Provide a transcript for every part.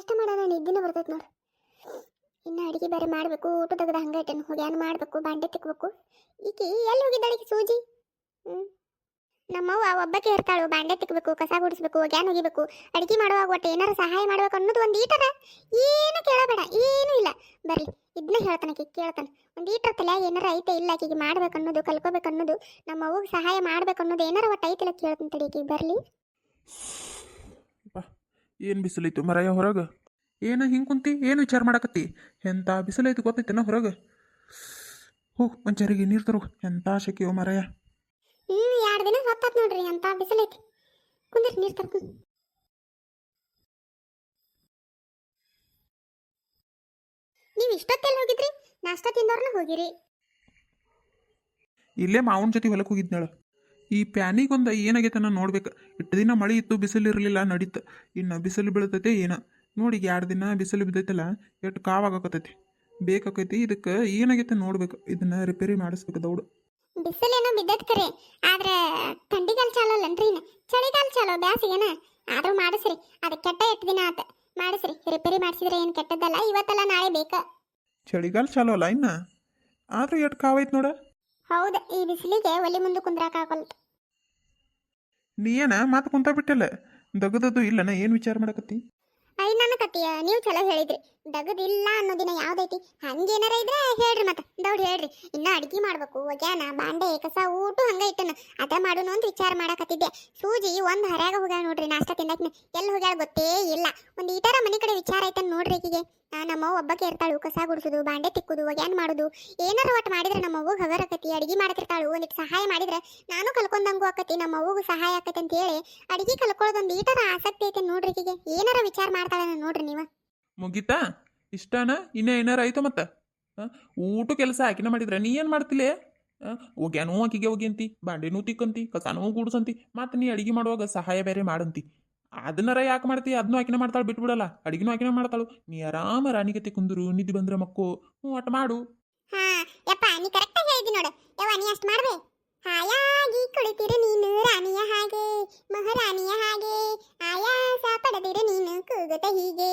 ನಾಷ್ಟ ಮಾಡೋಣ ನಿದ್ದಿನ ಬರ್ತೈತೆ ನೋಡು. ಇನ್ನು ಅಡುಗೆ ಬೇರೆ ಮಾಡಬೇಕು. ಊಟ ತೆಗೆದು ಹಂಗೆ ಇಟ್ಟೇನು ಹೋಗ್ಯಾನ ಮಾಡಬೇಕು. ಬಾಂಡೆ ತಿಕ್ಕಬೇಕು. ಈಕಿ ಎಲ್ಲಿ ಹೋಗಿದ್ದಾಳೆ ಈಕಿ ಸೂಜಿ? ನಮ್ಮವ್ವ ಒಬ್ಬಕ್ಕೆ ಇರ್ತಾಳು. ಬಾಂಡೆ ತಿಕ್ಕಬೇಕು, ಕಸ ಗುಡಿಸ್ಬೇಕು, ಗ್ಯಾನ್ ಹೋಗಿಬೇಕು, ಅಡುಗೆ ಮಾಡುವಾಗ ಒಟ್ಟು ಏನಾರ ಸಹಾಯ ಮಾಡ್ಬೇಕು ಅನ್ನೋದು ಒಂದು ಈಟರ ಏನು ಕೇಳಬೇಡ, ಏನೂ ಇಲ್ಲ. ಬರಲಿ ಇದನ್ನ ಹೇಳ್ತಾನಕಿ ಕೇಳ್ತಾನೆ. ಒಂದು ಈಟರ ತಲೆ ಏನಾರ ಐತೆ ಇಲ್ಲ ಆಕಿಗೆ ಮಾಡ್ಬೇಕು ಅನ್ನೋದು, ಕಲ್ಕೋಬೇಕು ಅನ್ನೋದು, ನಮ್ಮ ಅವ್ವಗೆ ಸಹಾಯ ಮಾಡ್ಬೇಕು ಅನ್ನೋದು ಏನಾರ ಒಟ್ಟು ಐತಿಲ್ಲ ಕೇಳ್ತಾನೆ ತಡಿ ಆಕಿಗೆ. ಬರಲಿ. ಏನು ಬಿಸಿಲೈತು ಮರಯ್ಯ ಹೊರಗೆ? ಏನು ಹಿಂಗೆ ಕುಂತಿ? ಏನು ವಿಚಾರ ಮಾಡಕತ್ತಿ? ಎಂಥ ಬಿಸಿಲೈತು ಗೊತ್ತೈತೆನ ಹೊರಗೆ? ಹೋಗಿ ಒಂಚರಿಗೆ ನೀರು ತರೋ. ಎಂಥ ಶೆಕೆಯೋ ಮರಯ್ಯ. 2 ದಿನ ಹೊತ್ತಾತ್ ನೋಡ್ರಿ, ಅಂತ ಬಿಸಿಲೈತಿ. ಕುಂದ್ರಿ ನೀರು ತರ್ತೀನಿ. ನೀವು ಇಷ್ಟೊತ್ತೆಲ್ಲ ಹೋಗಿದ್ರಿ? ನಾಷ್ಟ ತಿಂದವ್ರನ್ನ ಹೋಗಿರಿ. ಇಲ್ಲೇ ಮಾವನ ಜೊತೆ ಹೊಲಕ್ಕೆ ಹೋಗಿದ್ನಾಳ. ಈ ಪ್ಯಾನಿಗೊಂದು ಏನಾಗೈತೆ ನಾನು ನೋಡ್ಬೇಕು. ಇಟ್ಟು ದಿನ ಮಳೆ ಇತ್ತು, ಬಿಸಿಲು ಇರಲಿಲ್ಲ, ನಡೀತು. ಇನ್ನು ಬಿಸಿಲು ಬೀಳ್ತೈತೆ ಏನೋ ನೋಡಿ. 2 ದಿನ ಬಿಸಿಲು ಬಿದ್ದೈತಲ್ಲ, ಎಷ್ಟು ಕಾವಾಗಕತ್ತೈತಿ, ಬೇಕಾಕೈತಿ. ಇದಕ್ಕೆ ಏನಾಗೈತೆ ನೋಡ್ಬೇಕು. ಇದನ್ನ ರಿಪೇರಿ ಮಾಡಿಸ್ಬೇಕು ದೌಡು. ಬಿಸಿಲೇನೋ ಬಿದ್ದೈತ್ ಕರೆ, ಆದ್ರೆ ಥಂಡಿಗಾಲ ಚಾಲೋ ಅಲ್ಲನ್ರಿ, ಚಳಿಗಾಲ ಚಾಲೋ, ಬ್ಯಾಸಿಗೆನ ಆದ್ರೂ ಮಾಡಿಸ್ರಿ. ಅದು ಕೆಟ್ಟ 8 ದಿನ ಆತ, ಮಾಡಿಸ್ರಿ. ರಿಪೇರಿ ಮಾಡಿಸಿದ್ರೆ ಏನು ಕೆಟ್ಟದ್ದಲ್ಲ, ಇವತ್ತಲ್ಲ ನಾಳೆ ಬೇಕಾ. ಚಳಿಗಾಲ ಚಾಲೋ ಅಲ್ಲ ಇನ್ನ, ಆದ್ರೂ ಎಷ್ಟು ಕಾವೈತೆ ನೋಡ. ಹೌದು, ಈ ಬಿಸಿಲಿಗೆ ಒಲಿ ಮುಂದೆ ಕುಂದ್ರಾಕಾಗಲ್ತು. ನೀ ಏನ ಮಾತು ಕುಂತ ಬಿಟ್ಟಲ್ಲ, ದಗದದ್ದು ಇಲ್ಲನ? ಏನು ವಿಚಾರ ಮಾಡಕತ್ತಿ? ನನ್ನ ಕತ್ತಿಯ ನೀವು ಚಲೋ ಹೇಳಿದ್ರಿ. ದಗದಿಲ್ಲ ಅನ್ನೋ ದಿನ ಯಾವ್ದೈತಿ? ಹಂಗೇನಾರ ಇದ್ರೆ ಹೇಳ್ರಿ, ಮತ್ತೆ ದೌಡ್ ಹೇಳ್ರಿ. ಇನ್ನ ಅಡ್ಗಿ ಮಾಡ್ಬೇಕು, ಒಗ್ಯಾನ, ಬಾಂಡೆ, ಕಸ, ಊಟ ಹಂಗ ಇಟ್ಟನ ಅದ ಮಾಡೋನು ಅಂತ ವಿಚಾರ ಮಾಡಕತ್ತಿದ್ದೆ. ಸೂಜಿ ಒಂದು ಹರ್ಯಾಗ ಹೋಗ್ಯಾಳ ನೋಡ್ರಿ, ನಾಷ್ಟ ತಿನ್ನಕ್. ಎಲ್ಲಿ ಹೋಗ್ಯಾಳ ಗೊತ್ತೇ ಇಲ್ಲ. ಒಂದು ಈಟರ ಮನೆ ಕಡೆ ವಿಚಾರ ಐತನ್ ನೋಡ್ರಿ ಈಕಿಗೆ. ನಮ್ಮವ್ವ ಒಬ್ಬಕ್ಕೆ ಇರ್ತಾಳು, ಕಸ ಗುಡಿಸೋದು, ಬಾಂಡೆ ತಿಕ್ಕುದು, ಒಗ್ಯಾನ್ ಮಾಡೋದು ಏನಾರ ಒಟ್ಟು ಮಾಡಿದ್ರೆ ನಮ್ಮವ್ವಗೆ ಹಗರಕತಿ. ಅಡಿಗೆ ಮಾಡತಿರ್ತಾಳು, ಒಂದಿಟ್ಟು ಸಹಾಯ ಮಾಡಿದ್ರೆ ನಾನು ಕಲ್ಕೊಂಡಂಗೂ ಆಕತಿ, ನಮ್ಮವ್ವಗೂ ಸಹಾಯ ಆಕತಿ ಅಂತ ಹೇಳಿ ಅಡಿಗೆ ಕಲ್ಕೊಳ್ಳೋದೊಂದು ಈಟರ ಆಸಕ್ತಿ ಐತೆ ನೋಡ್ರಿ ಈಕಿಗೆ. ಏನಾರ ವಿಚಾರ ಮಾಡ್ತಾಳೆ ನೋಡ್ರಿ ನೀವು. ಮುಗಿತಾ ಇಷ್ಟನ? ಇನ್ನೇ ಏನಾರ ಆಯ್ತು ಮತ್ತೆ? ಊಟ ಕೆಲಸ ಆಕಿನ ಮಾಡಿದ್ರೆ ನೀ ಏನು ಮಾಡ್ತಿಲೇ? ಒಗ್ಯಾನೂ ಆಕಿಗೆ ಒಗ್ಯಂತಿ, ಬಾಂಡೆನೂ ತಿಕ್ಕಂತಿ, ಕಸಾನೂ ಗುಡ್ಸಂತಿ, ಮತ್ತು ನೀ ಅಡಿಗೆ ಮಾಡುವಾಗ ಸಹಾಯ ಬೇರೆ ಮಾಡಂತಿ. ಅದನ್ನಾರ ಯಾಕೆ ಮಾಡ್ತಿ? ಅದನ್ನೂ ಆಕಿನ ಮಾಡ್ತಾಳೆ, ಬಿಟ್ಬಿಡಲ್ಲ. ಅಡಿಗೆನೂ ಆಕಿನ ಮಾಡ್ತಾಳು. ನೀ ಆರಾಮ ರಾಣಿಗತಿ ಕುಂದರು, ನಿದ್ದೆ ಬಂದ್ರೆ ಮಕ್ಕೋ. ಒಟ್ಟು ಮಾಡು. ಯಪ್ಪ ನೀ ಕರೆಕ್ಟಾಗಿ ಹೇಳಿದಿ ನೋಡು. ಯವ್ವ ನೀ ಅಷ್ಟು ಮಾಡ್ಬೇ. ಹಾಯಾಗಿ ಕುಳಿತಿರು ನೀನು ರಾಣಿಯ ಹಾಗೆ, ಮಹಾರಾಣಿಯ ಹಾಗೆ, ಆಯಾಸ ಪಡೆದಿರು ನೀನು ಕೂಗುತ್ತ ಹೀಗೆ.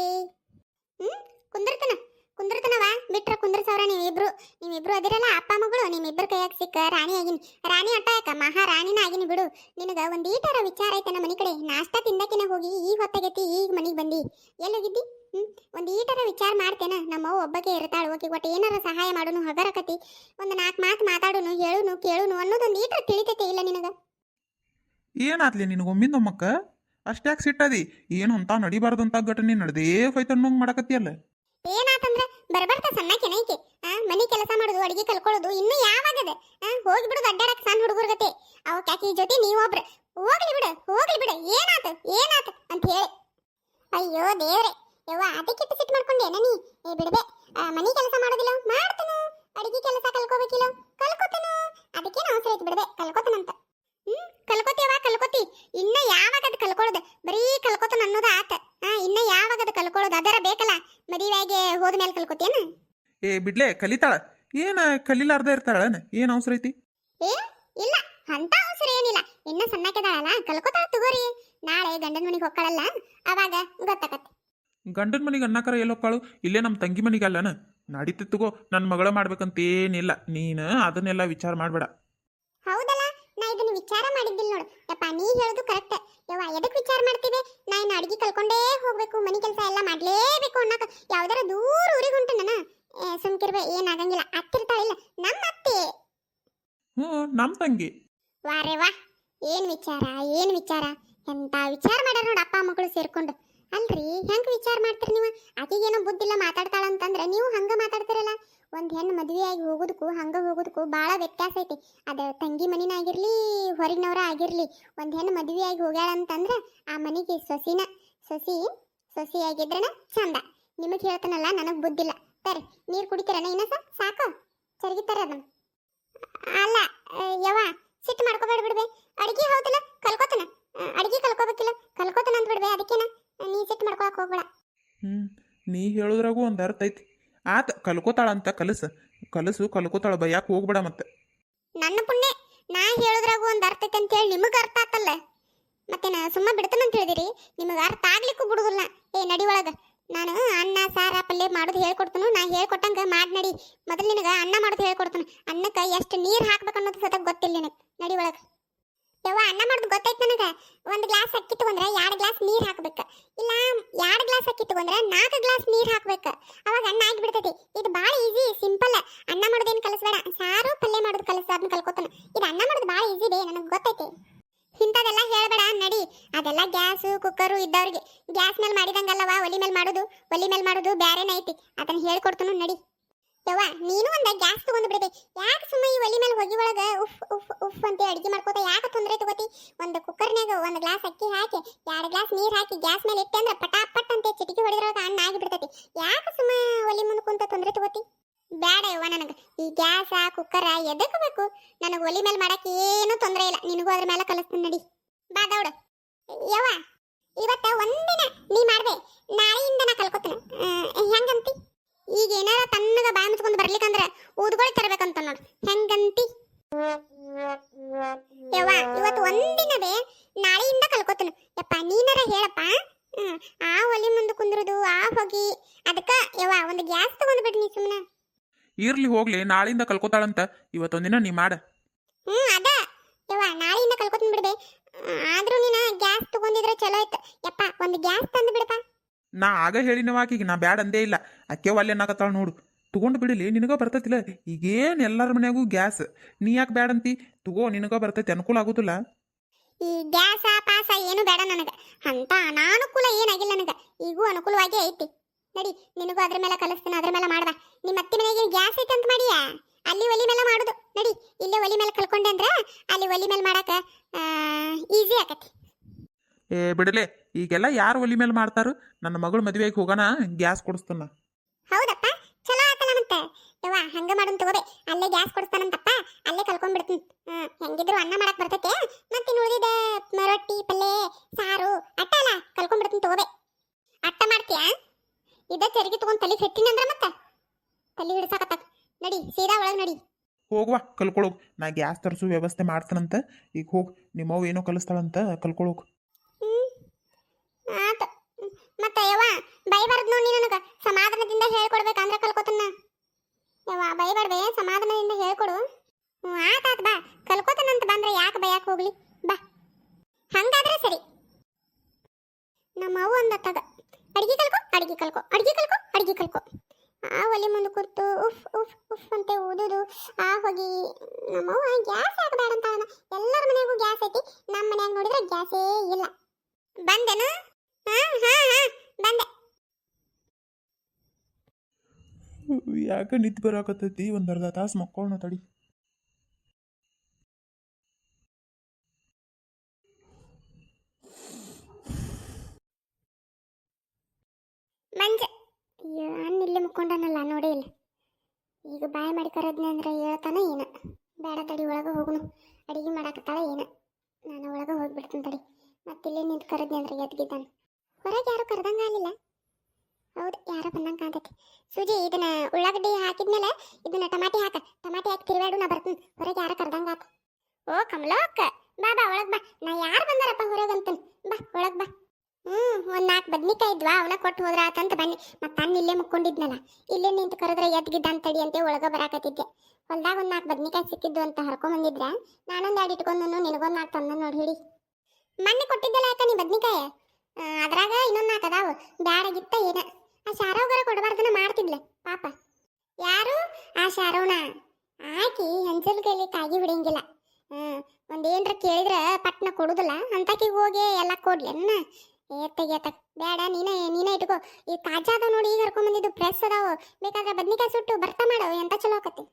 ಕುಂದಿರ್ತನವ ಬಿಟ್ರ ಕುಂದ್ರಸವ್ರ ನೀವಿಬ್ರು ಅದಿರಲ್ಲ ಅಪ್ಪ ಮಗಳು. ನಿಮ್ಮಿಬ್ಬರು ಕೈಯಾಗ ಸಿಕ್ಕ ರಾಣಿ ಆಗಿನಿ. ರಾಣಿ ಅಟ್ಟ ಯಾಕ, ಮಹಾರಾಣಿನ ಆಗಿನಿ ಬಿಡು. ನಿನಗ ಒಂದು ಈಟರ ವಿಚಾರ ಐತೆ ನಮ್ಮ ಮನೆ ಕಡೆ. ನಾಷ್ಟ ತಿಂದಕಿನ ಹೋಗಿ ಈಗ ಹೊತ್ತಾಗೈತಿ, ಈಗ ಮನೆಗೆ ಬಂದಿ. ಎಲ್ಲಿ ಹೋಗಿದ್ದಿ? ಒಂದು ಈಟರ ವಿಚಾರ ಮಾಡ್ತೇನ. ನಮ್ಮವ್ವ ಒಬ್ಬಕ್ಕೆ ಇರ್ತಾಳು, ಓಕೆ ಒಟ್ಟು ಏನಾರ ಸಹಾಯ ಮಾಡೋನು, ಹಗರಕತಿ, ಒಂದು 4 ಮಾತು ಮಾತಾಡೋನು, ಹೇಳುನು ಕೇಳುನು ಅನ್ನೋದೊಂದು ಈಟರ ತಿಳಿತೈತೆ ಇಲ್ಲ ನಿನಗ? ಏನಾತ್ಲಿ ನಿನಗೊಮ್ಮಿಂದ ಒಮ್ಮಕ್ಕ ಅಷ್ಟ್ಯಾಕೆ ಸಿಟ್ಟದಿ? ಏನು ಅಂತ ನಡಿಬಾರ್ದು ಅಂತ ಘಟನೆ ನಡೆದೇ ಹೋಯ್ತನ್ನೋಂಗ್ ಮಾಡಕತ್ತಿಯಲ್ಲ. ಏನಾತಂದ್ರೆ ಬರ್ಬರ್ತಾ ಸಣ್ಣಕೆನ ಈಕೆ. ಮನಿ ಕೆಲಸ ಮಾಡೋದು, ಅಡಿಗೆ ಕಲ್ಕೊಳ್ಳೋದು ಇನ್ನು ಯಾವಾಗದ? ಹೋಗ್ಬಿಡುದು ಅಡ್ಡಾಡಕ್ ಸಣ್ಣ ಹುಡುಗರ್ಗತೆ. ಅವಕ್ಯಾಕಿ ಜೊತೆ ನೀವೊಬ್ರು ಹೋಗ್ಲಿ ಬಿಡು. ಏನಾತ ಅಂತ ಹೇಳಿ. ಅಯ್ಯೋ ದೇವ್ರೆ, ಯವ್ವ ಅದಕ್ಕೆ ಸಿಟ್ಟು ಮಾಡ್ಕೊಂಡೇನ ನೀ? ಬಿಡ್ಬೆ. ಮನಿ ಕೆಲಸ ಮಾಡೋದಿಲ್ಲ, ಮಾಡ್ತನು. ಅಡಿಗೆ ಕೆಲಸ ಕಲ್ಕೋಬೇಕಿಲ್ಲ, ಕಲ್ಕೋತನು. ಅದಕ್ಕೇನು ಅವಸರ ಐತಿ, ಬಿಡ್ಬೆ, ಕಲ್ಕೋತನಂತ. ಕಲ್ಕೋತಿ. ಇನ್ನ ಯಾವಾಗ ಅದು ಕಲ್ಕೊಳ್ಳೋದು? ಬರೀ ಕಲ್ಕೋತನ ಅನ್ನೋದು ಆತ. ಇನ್ನ ಯಾವಾಗ ಅದು ಕಲ್ಕೊಳ್ಳೋದು? ಅದರ ಬೇಕಲ್ಲ. ಮದುವೆಗೆ ಹೋದ್ಮೇಲೆ ಕಲ್ಕೋತೇನ? ಬಿಡ್ಲೆ, ಕಲಿತಾಳ. ಏನ ಕಲಿಲಾರ್ದ ಇರ್ತಾಳ? ಏನು ಅವಸರ ಐತಿ? ಇಲ್ಲ, ಅಂತ ಅವಸರ ಏನಿಲ್ಲ. ಇನ್ನ ಸಣ್ಣಕ್ಕೆದಾಳಲ್ಲ, ಕಲ್ಕೋತಾಳ ತಗೋರಿ. ನಾಳೆ ಗಂಡನ ಮನೆಗೆ ಹೋಗ್ಕಳಲ್ಲ, ಅವಾಗ ಗೊತ್ತಾಕತ್ತೆ. ಗಂಡನ ಮನೆಗೆ ಅನ್ನಕರ ಎಲ್ಲಿ ಹೋಗ್ಕಾಳು? ಇಲ್ಲೇ ನಮ್ಮ ತಂಗಿ ಮನೆಗೆ ಅಲ್ಲನ? ನಡೀತಿತ್ತಗೋ, ನನ್ನ ಮಗಳ ಮಾಡ್ಬೇಕಂತೇನಿಲ್ಲ. ನೀನು ಅದನ್ನೆಲ್ಲ ವಿಚಾರ ಮಾಡಬೇಡ. ಹೌದಲ್ಲ, ನಾ ಇದನ್ನ ವಿಚಾರ ಮಾಡಿದ್ದಿಲ್ಲ ನೋಡು. ಯಪ್ಪ ನೀ ಹೇಳೋದು ಕರೆಕ್ಟ್. ಯವ್ವ ಎದಕ್ಕೆ ವಿಚಾರ ಮಾಡ್ತೀವಿ? ನಾ ಇನ್ನು ಅಡಿಗೆ ಕಲ್ಕೊಂಡೇ ಹೋಗ್ಬೇಕು, ಮನೆ ಕೆಲಸ ಎಲ್ಲ ಮಾಡ್ಲೇಬೇಕು ಅನ್ನಕ ಯಾವ್ದಾರ ದೂರ ಊರಿಗೆ ಹೊಂಟು ನಾನು ಸುಮ್ಕಿರ್ಬೆ. ಏನಾಗಂಗಿಲ್ಲ, ಅತ್ತಿರ್ತಾಳಿಲ್ಲ ನಮ್ಮ ಅತ್ತೆ. ನಮ್ಮ ತಂಗಿ. ವಾರೇ ವಾ, ಏನ್ ವಿಚಾರ ಎಂತ ವಿಚಾರ ಮಾಡ್ಯಾರ ನೋಡು ಅಪ್ಪ ಮಕ್ಕಳು ಸೇರ್ಕೊಂಡು. ಅಲ್ರಿ ಹೆಂಗ್ ವಿಚಾರ ಮಾಡ್ತೀರಿ ನೀವು? ಆಕೆಗೇನೋ ಬುದ್ಧಿಲ್ಲ ಮಾತಾಡ್ತಾಳ ಅಂತಂದ್ರೆ ನೀವು ಹಂಗ ಮಾತಾಡ್ತಿರಲ್ಲ. ಒಂದು ಹೆಣ್ಣು ಮದುವೆಯಾಗಿ ಹೋಗೋದಕ್ಕೂ ಹಂಗೆ ಹೋಗೋದಕ್ಕೂ ಭಾಳ ವ್ಯತ್ಯಾಸ ಐತಿ. ಅದು ತಂಗಿ ಮನಿನಾಗಿರಲಿ, ಹೊರಗಿನವರ ಆಗಿರಲಿ. ಒಂದು ಹೆಣ್ಣು ಮದುವೆಯಾಗಿ ಹೋಗ್ಯಾಳ ಅಂತಂದ್ರೆ ಆ ಮನೆಗೆ ಸೊಸಿಯಾಗಿದ್ರನ ಚಂದ. ನಿಮಗೆ ಹೇಳ್ತಾನಲ್ಲ, ನನಗೆ ಬುದ್ಧಿಲ್ಲ. ತರಿ ನೀರು ಕುಡಿತೀರನ? ಇನ್ನಸ ಸಾಕು, ಚರಗಿತಾರೆ ಅದನ್ನು. ಅಲ್ಲ ಯವ್ವ, ಸಿಟ್ಟು ಮಾಡ್ಕೋಬೇಡ ಬಿಡ್ಬೆ. ಅಡಿಗೆ ಹೌದಲ್ಲ, ಕಲ್ಕೋತನ. ಅಡಿಗೆ ಕಲ್ಕೋಬೇಕಿಲ್ಲ, ಕಲ್ಕೋತನ ಅಂತ ಬಿಡ್ಬೆ. ಅದಕ್ಕೇನ ನೀ ಸಿಟ್ಟು ಮಾಡ್ಕೊಳಕ್ ಹೋಗ್ಬೇಡ. ನೀ ಹೇಳೋದ್ರಾಗೂ ಒಂದು ಅರ್ಥ ಐತಿ. ಆತ ಕಲ್ಕೋತಾಳ ಅಂತ ಕಲಸು ಕಲ್ಕೋತಾಳ, ಬಯ್ಯಾಕೆ ಹೋಗ್ಬೇಡ. ಮತ್ತೆ ನನ್ನ ಪುಣ್ಯ, ನಾ ಹೇಳೋದ್ರಾಗೂ ಒಂದು ಅರ್ಥ ಐತೆ ಅಂತೇಳಿ ನಿಮಗೆ ಅರ್ಥ ಆತಲ್ಲ. ಮತ್ತೆ ನಾ ಸುಮ್ಮ ಬಿಡ್ತಾನಂತ ಹೇಳಿದಿರಿ, ನಿಮಗೆ ಅರ್ಥ ಆಗ್ಲಿಕ್ಕೂ ಬಿಡುದಿಲ್ಲ. ನಡಿ ಒಳಗ ನಾನು ಅನ್ನ ಸಾರ ಪಲ್ಯ ಮಾಡೋದು ಹೇಳ್ಕೊಡ್ತನು. ನಾ ಹೇಳ್ಕೊಟ್ಟಂಗ ಮಾಡಿ ನಡಿ. ಮೊದಲು ನಿನಗೆ ಅನ್ನ ಮಾಡೋದು ಹೇಳ್ಕೊಡ್ತನು. ಅನ್ನಕ್ಕೆ ಎಷ್ಟು ನೀರು ಹಾಕ್ಬೇಕು ಅನ್ನೋದು ಸತ ಗೊತ್ತಿಲ್ಲ ನಿನಗೆ. ನಡಿ ಒಳಗೆ. ಯವ್ವ ಅನ್ನ ಮಾಡೋದು ಗೊತ್ತೈತೆ ನನಗೆ. ಒಂದು ಗ್ಲಾಸ್ ಅಕ್ಕಿ ತಗೊಂಡ್ರೆ 2 ಗ್ಲಾಸ್ ನೀರು ಹಾಕ್ಬೇಕು. ಇಲ್ಲ 2 ಗ್ಲಾಸ್ ಅಕ್ಕಿ ತಗೊಂಡ್ರೆ 4 ಗ್ಲಾಸ್ ನೀರು ಹಾಕ್ಬೇಕು. ಅವಾಗ ಅನ್ನ ಆಗಿಬಿಡ್ತೈತಿ. ಇದು ಭಾಳ ಈಸಿ, ಸಿಂಪಲ್. ಅನ್ನ ಮಾಡೋದೇನು ಕಲಿಸ್ಬೇಡ. ಸಾರು ಪಲ್ಯ ಮಾಡೋದು ಕಲಿಸ್, ಅದನ್ನ ಕಲ್ಕೋತಾನೆ. ಇದು ಅನ್ನ ಮಾಡೋದು ಭಾಳ ಈಸಿ ಬೇ, ನನಗೆ ಗೊತ್ತೈತಿ. ಇಂಥದೆಲ್ಲ ಹೇಳ್ಬೇಡ ನಡಿ. ಅದೆಲ್ಲ ಗ್ಯಾಸು ಕುಕ್ಕರು ಇದ್ದವ್ರಿಗೆ. ಗ್ಯಾಸ್ ಮೇಲೆ ಮಾಡಿದಂಗಲ್ಲವ ಒಲಿ ಮೇಲೆ ಮಾಡೋದು ಬ್ಯಾರೇನ ಐತಿ. ಅದನ್ನ ಹೇಳ್ಕೊಡ್ತನು ನಡಿ. ಯವ್ವ ನೀನು ಒಂದು ಗ್ಯಾಸ್ ತಗೊಂಡು ಬಿಡಬೇ. ಯಾಕೆ ಸುಮ್ಮ ಈ ಒಲಿ ಮೇಲೆ ಹೊಗಿ ಒಳಗೆ ಉಫ್ ಉಫ್ ಉಫ್ ಅಂತ ಅಡಿಗೆ ಮಾಡ್ಕೋತ ಯಾಕೆ ತೊಂದರೆ ತಗೋತಿ? ಒಂದು ಕುಕ್ಕರ್ನಾಗ 1 ಗ್ಲಾಸ್ ಅಕ್ಕಿ ಹಾಕಿ 2 ಗ್ಲಾಸ್ ನೀರು ಹಾಕಿ ಗ್ಯಾಸ್ ಮೇಲೆ ಇಟ್ಟೆ ಅಂದ್ರೆ ಪಟಾಪಟ್ ಅಂತ ಚಿಟಿಕಿ ಹೊಡೆದ್ರೊಳಗೆ ಅನ್ನ ಆಗಿಬಿಡ್ತೈತಿ. ಯಾಕೆ ಸುಮ್ಮ ಒಲಿ ಮುಂದೆ ಕುಂತ ತೊಂದರೆ ತಗೋತಿ? ಬೇಡ ಯವ್ವ, ನನಗೆ ಈ ಗ್ಯಾಸ ಕುಕ್ಕರ ಎದಕ್ಕೆ ಬೇಕು? ನನಗೆ ಒಲಿ ಮೇಲೆ ಮಾಡಕ್ಕೆ ಏನೂ ತೊಂದರೆ ಇಲ್ಲ. ನಿನಗೂ ಅದ್ರ ಮೇಲೆ ಕಲಿಸ್ತೀನಿ ನಡಿ. ಬಾ ದೌಡು. ಯವ್ವ ಇವತ್ತ ಒಂದಿನ ನೀ ಮಾಡ್ಬೇ, ನಾಳೆಯಿಂದ ನಾ ಕಲ್ಕೋತೀನಿ. ಹೆಂಗಂತಿ? ಈಗ ಏನಾರ ತನ್ನಗ ಬಾಯಿ ಮುಚ್ಕೊಂಡು ಬರ್ಲಿಕ್ಕಂದ್ರೆ ಊದ್ಗೊಳಿ ತರಬೇಕಂತ ನೋಡು. ಹೆಂಗಂತಿ? ಯವ್ವ ಇವತ್ತು ಒಂದಿನ ಬೇ, ನಾಳೆಯಿಂದ ಕಲ್ಕೋತೀನಿ. ಯಪ್ಪ ನೀನಾರ ಹೇಳಪ್ಪ. ಆ ಒಲಿ ಮುಂದೆ ಕುಂದ್ರದು ಆ ಹೊಗಿ ಅದಕ್ಕೆ ಯವ್ವ ಒಂದು ಗ್ಯಾಸ್ ತಗೊಂಡು ಬಿಡಿ ನೀ ಸುಮ್ಮನೆ. ಇರ್ಲಿ ಹೋಗ್ಲಿ, ನಾಳಿಂದ ಕಲ್ಕೋತಾಳಂತ. ಇವತ್ತೊಂದಿನ ನೀ ಮಾಡ. ಅದ ಯವ್ವ ನಾಳೆಯಿಂದ ಕಲ್ಕೋತೀನಿ ಬಿಡ್ಬೇ. ಆದ್ರೂ ನೀನು ಗ್ಯಾಸ್ ತಗೊಂಡಿದ್ರೆ ಚಲೋ ಇತ್ತು. ಯಪ್ಪ ಒಂದು ಗ್ಯಾಸ್ ತಂದು ಬಿಡಪ್ಪ. ನಾ ಆಗ ಹೇಳಿನವ ಆಕಿಗೆ, ನಾ ಬ್ಯಾಡ ಅಂದೇ ಇಲ್ಲ. ಅಕ್ಕೆ ಒಲ್ಲೆ ಅನ್ನಕತ್ತಾಳ ನೋಡು. ತಗೊಂಡು ಬಿಡಲಿ, ನಿನಗ ಬರ್ತೈತಿಲ್ಲ. ಈಗೇನು ಎಲ್ಲರ ಮನ್ಯಾಗೂ ಗ್ಯಾಸ್. ನೀ ಯಾಕೆ ಬ್ಯಾಡ ಅಂತಿ? ತಗೋ, ನಿನಗ ಬರ್ತೈತಿ, ಅನುಕೂಲ ಆಗುದಿಲ್ಲ. ಈ ಗ್ಯಾಸ ಪಾಸ ಏನು ಬೇಡ ನನಗೆ. ಅಂತ ಅನಾನುಕೂಲ ಏನಾಗಿಲ್ಲ ನನಗೆ. ಈಗೂ ಅನುಕೂಲವಾಗಿ ಐತಿ. ನಡಿ, ನಿನಗೂ ಅದ್ರ ಮೇಲೆ ಕಲಿಸ್ತೀನಿ. ಅದ್ರ ಮೇಲೆ ಮಾಡ್ಬಾ. ನಿಮ್ಮ ಅತ್ತಿ ಮನೆಗೆ ಗ್ಯಾಸ್ ಐತೆ ಅಂತ ಮಾಡಿಯಾ? ಅಲ್ಲಿ ಒಲಿ ಮೇಲೆ ಮಾಡುದು. ನಡಿ, ಇಲ್ಲೇ ಒಲಿ ಮೇಲೆ ಕಲ್ಕೊಂಡೆ ಅಂದ್ರೆ ಅಲ್ಲಿ ಒಲಿ ಮೇಲೆ ಮಾಡಕ್ಕೆ ಈಸಿ ಆಕತಿ. ಬಿಡಲೆ, ಈಗೆಲ್ಲ ಯಾರು ಒಲಿ ಮೇಲೆ ಮಾಡ್ತಾರು? ನನ್ನ ಮಗಳು ಮದುವೆಗೆ ಹೋಗೋಣ, ಗ್ಯಾಸ್ ಕೊಡಿಸ್ತಾನ. ಹೌದಪ್ಪ, ಚಲೋ ಆತಲ್ಲ ಮತ್ತೆ. ಯವ್ವ ಹಂಗ ಮಾಡೋನ್ ತಗೋಬೇ. ಅಲ್ಲೇ ಗ್ಯಾಸ್ ಕೊಡಿಸ್ತಾನಂತಪ್ಪ, ಅಲ್ಲೇ ಕಲ್ಕೊಂಡ್ಬಿಡ್ತೀನಿ. ಹೆಂಗಿದ್ರು ಅನ್ನ ಮಾಡಕ್ ಬರ್ತೈತೆ. ಮತ್ತೆ ಉಳಿದಿದ ರೊಟ್ಟಿ ಪಲ್ಯ ಸಾರು ಅಟ್ಟ ಅಲ್ಲ ಕಲ್ಕೊಂಡ್ಬಿಡ್ತೀನಿ ತಗೋಬೇ. ಅಟ್ಟ ಮಾಡ್ತೀಯಾ? ಇದ ಚರಿಗೆ ತಗೊಂಡ್ ತಲೆ ಸೆಟ್ಟಿನ ಅಂದ್ರೆ ಮತ್ತೆ ತಲೆ ಹಿಡ್ಸಾಕತ್ತ. ನಡಿ ಸೀದಾ ಒಳಗೆ ನಡಿ. ಹೋಗುವ ಕಲ್ಕೊಳೋಗು. ನಾ ಗ್ಯಾಸ್ ತರಿಸೋ ವ್ಯವಸ್ಥೆ ಮಾಡ್ತಾನಂತ. ಈಗ ಹೋಗಿ ನಿಮ್ಮವ್ವ ಏನೋ ಕಲಿಸ್ತಾಳಂತ, ಕಲ್ಕೊಳೋಗು. ಆತ ಮತ್ತೆ ಯವ್ವ ಬೈಬಾರ್ದು ನೋಡಿ ನನಗೆ. ಸಮಾಧಾನದಿಂದ ಹೇಳ್ಕೊಡ್ಬೇಕಂದ್ರೆ ಕಲ್ಕೋತನ. ಯವ್ವ ಬೈಬಾರ್ದೆ, ಸಮಾಧಾನದಿಂದ ಹೇಳ್ಕೊಡು. ಆತಾತ ಬಾ, ಕಲ್ಕೋತನಂತ ಬಂದ್ರೆ ಯಾಕೆ ಬಯಕ್ಕೆ ಹೋಗ್ಲಿ. ಬಾ, ಹಂಗಾದ್ರೆ ಸರಿ. ನಮ್ಮ ಅವ್ವ ಅಂದತ್ತಾಗ ಅಡಿಗೆ ಕಲ್ಕೊ ಅಡಿಗೆ ಕಲ್ಕೊ ಅಡಿಗೆ ಕಲ್ಕೊ ಅಡಿಗೆ ಕಲ್ಕೊ. ಆ ಒಲಿ ಮುಂದೆ ಕೂತು ಉಫ್ ಉಫ್ ಉಫ್ ಅಂತ ಊದುದು ಆ ಹೋಗಿ. ನಮ್ಮವ್ವ ಗ್ಯಾಸ್ ಯಾಕೆ ಬೇಡ ಅಂತ. ಎಲ್ಲರ ಮನೆಗೂ ಗ್ಯಾಸ್ ಐತಿ, ನಮ್ಮ ಮನ್ಯಾಗ ನೋಡಿದ್ರೆ ಗ್ಯಾಸೇ ಇಲ್ಲ. ಬಂದೆನು? ಹಾ ಹಾ ಹಾ ಬಂದೆ. ಯಾಕೆ ನಿದ್ದೆ ಬರಾಕತ್ತೈತಿ? ಒಂದು ಅರ್ಧ ತಾಸು ಮಕ್ಕೊಳ್ಳೋಣ ತಡಿ. ಮಂಜ ಅಣ್ಣ ಇಲ್ಲೇ ಮುಕ್ಕೊಂಡನಲ್ಲ, ನೋಡೇ ಇಲ್ಲ. ಈಗ ಬಾಯಿ ಮಾಡಿ ಕರದ್ನೆ ಅಂದ್ರೆ ಹೇಳ್ತಾನ ಏನ. ಬೇಡ ತಡಿ, ಒಳಗೆ ಹೋಗುನು. ಅಡಿಗೆ ಮಾಡಾಕತ್ತಾಳ ಏನ. ನಾನು ಒಳಗೆ ಹೋಗ್ಬಿಡ್ತೀನಿ ತಡಿ. ಮತ್ತಿಲ್ಲೇ ನಿಂತು ಕರದ್ನೆ ಅಂದ್ರೆ ಎದ್ಗಿದ್ದಾನೆ. ಹೊರಗೆ ಯಾರು ಕರೆದಂಗ ಆಗಲಿಲ್ಲ. ಹೌದು, ಯಾರೋ ಬಂದಂಗೆ ಕಾಣ್ತೈತಿ. ಸೂಜಿ ಇದನ್ನ ಉಳ್ಳಾಗಡ್ಡಿ ಹಾಕಿದ್ಮೇಲೆ ಇದನ್ನ ಟಮಾಟಿ ಹಾಕಿ ತಿರುವಾಡು, ನಾ ಬರ್ತೀನಿ. ಹೊರಗೆ ಯಾರು ಕರೆದಂಗ ಆತು. ಓ ಕಮಲೋ ಅಕ್ಕ, ಬಾ ಬಾ ಒಳಗೆ ಬಾ. ನಾ ಯಾರು ಬಂದಾರಪ್ಪ ಹೊರಗೆ ಅಂತಾನೆ. ಬಾ ಒಳಗೆ ಬಾ. ಒಂದು 4 ಬದ್ನಿಕಾಯಿ ಇದ್ವಾ, ಅವನ ಕೊಟ್ಟು ಹೋದ್ರ ಆತಂತ ಬನ್ನಿ. ಮತ್ತೆ ಅನ್ನ ಇಲ್ಲೇ ಮುಕ್ಕೊಂಡಿದ್ನಲ್ಲ, ಇಲ್ಲೇ ನಿಂತು ಕರೆದ್ರೆ ಎದ್ಗಿದ್ದಂತ ತಡಿ ಅಂತ ಒಳಗೆ ಬರಾಕತ್ತಿದ್ದೆ. ಹೊಲ್ದಾಗ ಒಂದು 4 ಬದ್ನಿಕಾಯಿ ಸಿಕ್ಕಿದ್ದು ಅಂತ ಹರ್ಕೊಂಬಂದಿದ್ರೆ ನಾನೊಂದು 2 ಇಟ್ಕೊಂಡು ನಿನಗೊಂದು 4 ತಂದ ನೋಡಿ ಹಿಡಿ. ಮೊನ್ನೆ ಕೊಟ್ಟಿದ್ದಲ್ಲ ಯಾಕ ನೀ ಬದ್ನಿಕಾಯಿ, ಅದ್ರಾಗ ಇನ್ನೊಂದು 4 ಅದಾವು. ಬ್ಯಾಡಾಗಿತ್ತ ಏನ. ಆ ಶಾರವ್ಗರ ಕೊಡಬಾರ್ದನ ಮಾಡ್ತಿದ್ಲೆ ಪಾಪ. ಯಾರು? ಆ ಶಾರವ್ನ. ಆಕಿ ಹಂಚಲ್ ಕೈಲಿ ಕಾಗಿ ಬಿಡಂಗಿಲ್ಲ. ಒಂದೇನ್ರ ಕೇಳಿದ್ರೆ ಪಟ್ನ ಕೊಡುದಿಲ್ಲ. ಅಂತಕಿಗೆ ಹೋಗಿ ಎಲ್ಲ ಕೊಡ್ಲೇನ? ಏತಗ ಬೇಡ, ನೀನೇ ಇಟ್ಕೋ. ಈ ತಾಜಾ ಅದಾವ ನೋಡಿ, ಈಗ ಹರ್ಕೊಂಬಂದಿದ್ದು ಫ್ರೆಶ್ ಅದಾವು. ಬೇಕಾದ್ರೆ ಬದ್ನಿಕಾಯಿ ಸುಟ್ಟು ಬರ್ತಾ ಮಾಡೋ, ಎಂತ ಚಲೋ ಆಕತಿ.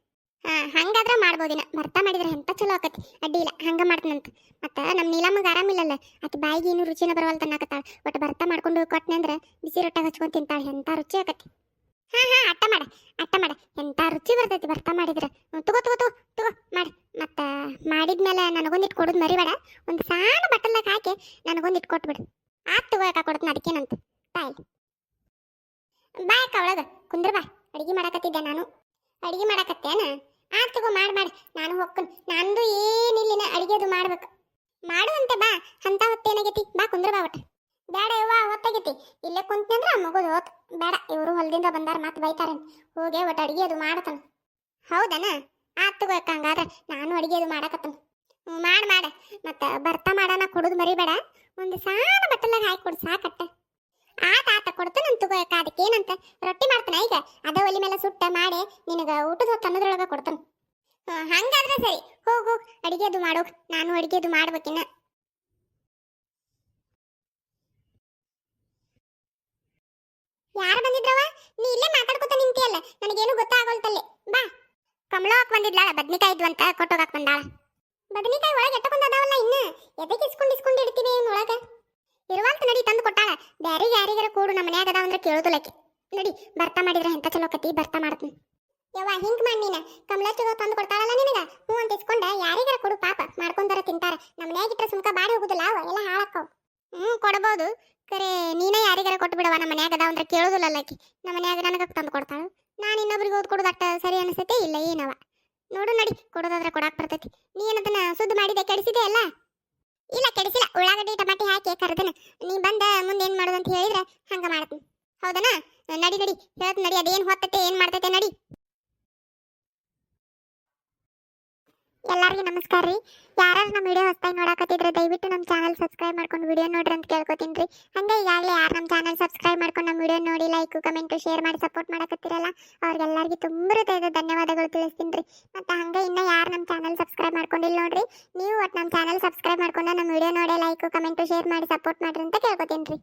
ಹಂಗಾದ್ರೆ ಮಾಡ್ಬೋದಿನ. ಬರ್ತಾ ಮಾಡಿದ್ರೆ ಎಂತ ಚಲೋ ಆಕತಿ. ಅಡ್ಡಿ ಇಲ್ಲ, ಹಂಗ ಮಾಡ್ತೀನಂತ. ಮತ್ತೆ ನಮ್ಮ ನೀಲಮ್ಮಗ ಆರಾಮಿಲ್ಲಲ್ಲ, ಆಕೆ ಬಾಯಿಗೆ ಏನು ರುಚಿನ ಬರವಲ್ತ ಅನ್ನಕತ್ತಾಳ. ಒಟ್ಟು ಬರ್ತಾ ಮಾಡ್ಕೊಂಡು ಕೊಟ್ಟನೆ ಅಂದ್ರೆ ಬಿಸಿ ರೊಟ್ಟಾಗ ಹಚ್ಕೊಂಡು ತಿಂತಾಳೆ. ಎಂತ ರುಚಿ ಆಕತಿ. ಹಾ ಅಟ್ಟ ಮಾಡ ಎಂತ ರುಚಿ ಬರ್ತೈತಿ ಬರ್ತಾ ಮಾಡಿದ್ರೆ. ತಗೋ ಮಾಡಿ. ಮತ್ತೆ ಮಾಡಿದ್ಮೇಲೆ ನನಗೊಂದಿಟ್ಟು ಕೊಡೋದು ಮರಿಬೇಡ. ಒಂದು ಸಣ್ಣ ಬಟ್ಟಲ್ದಾಗ ಹಾಕಿ ನನಗೊಂದಿಟ್ಟು ಕೊಟ್ಬಿಡು. ಆತ್ ತಗೋ, ಯಾಕೆ ಕೊಡ್ತೀನಿ, ಅದಕ್ಕೇನಂತ. ತಾಯಿ ಬಾ ಅಕ್ಕ, ಒಳಗೆ ಕುಂದ್ರ ಬಾ. ಅಡಿಗೆ ಮಾಡಕತ್ತಿದ್ದೆ ನಾನು. ಅಡಿಗೆ ಮಾಡಕತ್ತೇನ? ಆತ್ ತಗೋ, ಮಾಡಿ. ನಾನು ಹೋಗ್ತೀನಿ. ನಂದು ಏನಿಲ್ಲಿನ ಅಡಿಗೆದು ಮಾಡ್ಬೇಕು. ಮಾಡುವಂತೆ ಬಾ. ಅಂತ ಹೊತ್ತೇನಾಗೈತಿ. ಬಾ ಕುಂದ್ರ ಬಾ. ಒಟ್ಟು ಬೇಡ ಯವ್ವ ಹೊತ್ತಾಗೈತಿ ಇಲ್ಲೇ ಕುಂತ್ನಂದ್ರ ಮಗುದು ಹೋತ್ ಬೇಡ ಇವರು ಹೊಲದಿಂದ ಬಂದಾರ ಮತ್ತೆ ಬೈತಾರ ಹೋಗಿ ಒಟ್ಟು ಅಡಿಗೆ ಅದು ಮಾಡತನ ಹೌದನ ಆತ್ ತಗೋ ಅಕ್ಕ ಹಂಗಾದ್ರೆ ನಾನು ಅಡಿಗೆ ಅದು ಮಾಡಕತ್ತನ ಮಾಡ ಮತ್ತ ಬರ್ತಾ ಮಾಡನ ಕುಡುದು ಮರಿಬೇಡ ಒಂದು ಸಾನ ಬಟ್ಟಲಾಗ ಹಾಕಿ ಕೊಡು ಸಾಕಟ್ಟ ಆತ ಕೊಡ್ತಾನ ತಗೋ ಅಕ್ಕ ಅದಕ್ಕೇನಂತ ರೊಟ್ಟಿ ಮಾಡ್ತಾನ ಈಗ ಅದ ಒಲಿ ಮೇಲೆ ಸುಟ್ಟ ಮಾಡಿ ನಿನಗ ಊಟದ ಹೊತ್ತು ಅನ್ನೋದ್ರೊಳಗ ಕೊಡ್ತಾನ ಹಂಗಾದ್ರೆ ಸರಿ ಹೋಗು ಅಡಿಗೆ ಅದು ಮಾಡೋಕ್ ನಾನು ಅಡಿಗೆ ಅದು ಮಾಡ್ಬೇಕಿನ್ನ ಯಾರು ಬಂದಿದ್ರವ ನೀ ಇಲ್ಲೇ ಮಾತಾಡ್ಕೊತ ನಿಂತಿಯಲ್ಲ ನನಗೇನು ಗೊತ್ತಾಗೋಲ್ತಲ್ಲಿ ಬಾ ಕಮಲೋಕ್ ಬಂದಿದ್ಲಾಳ ಬದ್ನಿಕಾಯಿ ಇದ್ವಂತ ಕೊಟ್ಟೋಗಾಕ್ ಬಂದಾಳ ಬದನಿಕಾಯಿ ಒಳಗೆ ಎಟ್ಟಕೊಂಡ್ ಅದಾವಲ್ಲ ಇನ್ನು ಎದಕ್ಕೆ ಇಸ್ಕೊಂಡು ಇಡ್ತೀವಿ ಇವನ್ ಒಳಗ ಇರುವಂತ ನಡಿ ತಂದು ಕೊಟ್ಟಾಳ ಬ್ಯಾರಿಗೆ ಯಾರಿಗಾರ ಕೂಡು ನಮ್ಮ ಮನ್ಯಾಗ ಅದಾವ ಅಂದ್ರೆ ಕೇಳೋದಿಲ್ಲಕ್ಕೆ ನಡಿ ಬರ್ತಾ ಮಾಡಿದ್ರೆ ಎಂತ ಚಲೋ ಕತಿ ಬರ್ತಾ ಮಾಡ್ತೀನಿ ಯವ್ವ ಹಿಂಗ್ ಮಾಡಿ ನೀನ ಕಮಲ ಚಲೋ ತಂದು ಕೊಡ್ತಾಳಲ್ಲ ನಿನಗ ಹ್ಞೂ ಅಂತ ಇಸ್ಕೊಂಡ ಯಾರಿಗಾರ ಕೊಡು ಪಾಪ ಮಾಡ್ಕೊಂಡಾರ ತಿಂತಾರ ನಮ್ಮ ಮನ್ಯಾಗ ಇಟ್ರೆ ಸುಮ್ಕ ಬಾಡಿ ಹೋಗುದಿಲ್ಲ ಅವ ಎಲ್ಲ ಹಾಳಕ್ಕವ್ ಕೊಡಬಹುದು ಕರೆ ನೀನೇ ಯಾರಿಗಾರ ಕೊಟ್ಟು ಬಿಡವ ನಮ್ಮ ಮನ್ಯಾಗ ಅದಾವ ಅಂದ್ರೆ ಕೇಳೋದಿಲ್ಲ ಆಕಿ ನಮ್ಮ ಮನ್ಯಾಗ ನನಗ ತಂದು ಕೊಡ್ತಾಳು ನಾನು ಇನ್ನೊಬ್ರಿಗೆ ಓದ್ ಕೊಡೋದು ಅಟ್ಟ ಸರಿ ಅನಿಸ್ತೈತೆ ಇಲ್ಲ ಏನವ ನೋಡು ನಡಿ ಕೊಡೋದಾದ್ರೆ ಕೊಡಾಕ್ ಬರ್ತೈತಿ ನೀ ಏನದನ್ನ ಸುದ್ದಿ ಮಾಡಿದೆ ಕೆಡಿಸಿದೆ ಅಲ್ಲ ಇಲ್ಲ ಕೆಡಿಸಿಲ್ಲ ಉಳ್ಳಾಗಡ್ಡಿ ಟಮಾಟಿ ಹಾಕಿ ಕರ್ದನ ನೀ ಬಂದ ಮುಂದೆ ಏನ್ ಮಾಡೋದು ಅಂತ ಹೇಳಿದ್ರೆ ಹಂಗ ಮಾಡ್ತೀನಿ ಹೌದನಾ ನಡಿ ಹೇಳ್ತ ನಡಿ ಅದೇನ್ ಹೊತ್ತೈತೆ ಏನ್ ಮಾಡ್ತೈತೆ ನಡಿ ಎಲ್ಲರಿಗೂ ನಮಸ್ಕಾರ ರೀ ಯಾರು ನಮ್ಮ ವಿಡಿಯೋ ಹೊಸದಾಗಿ ನೋಡಕತ್ತಿದ್ರೆ ದಯವಿಟ್ಟು ನಮ್ಮ ಚಾನಲ್ ಸಬ್ಸ್ಕ್ರೈಬ್ ಮಾಡ್ಕೊಂಡು ವಿಡಿಯೋ ನೋಡ್ರಿ ಅಂತ ಕೇಳ್ಕೊತೀನಿ ರೀ ಹಂಗೆ ಈಗಾಗಲೇ ಯಾರು ನಮ್ಮ ಚಾನಲ್ ಸಬ್ಸ್ಕ್ರೈಬ್ ಮಾಡ್ಕೊಂಡು ನಮ್ಮ ವಿಡಿಯೋ ನೋಡಿ ಲೈಕ್ ಕಮೆಂಟ್ ಶೇರ್ ಮಾಡಿ ಸಪೋರ್ಟ್ ಮಾಡಕತ್ತಿರಲ್ಲ ಅವ್ರಿಗೆಲ್ಲರಿಗೂ ತುಂಬ ಹೃದಯದ ಧನ್ಯವಾದಗಳು ತಿಳಿಸ್ತೀನಿ ರೀ ಮತ್ತು ಹಂಗೆ ಇನ್ನೂ ಯಾರು ನಮ್ಮ ಚಾನಲ್ ಸಬ್ಸ್ಕ್ರೈಬ್ ಮಾಡ್ಕೊಂಡಿಲ್ಲ ನೋಡ್ರಿ ನೀವು ಒಟ್ಟು ನಮ್ಮ ಚಾನಲ್ ಸಬ್ಸ್ಕ್ರೈಬ್ ಮಾಡ್ಕೊಂಡು ನಮ್ಮ ವಿಡಿಯೋ ನೋಡಿ ಲೈಕ್ ಕಮೆಂಟ್ ಶೇರ್ ಮಾಡಿ ಸಪೋರ್ಟ್ ಮಾಡ್ರಿ ಅಂತ ಕೇಳ್ಕೊತೀನಿ ರೀ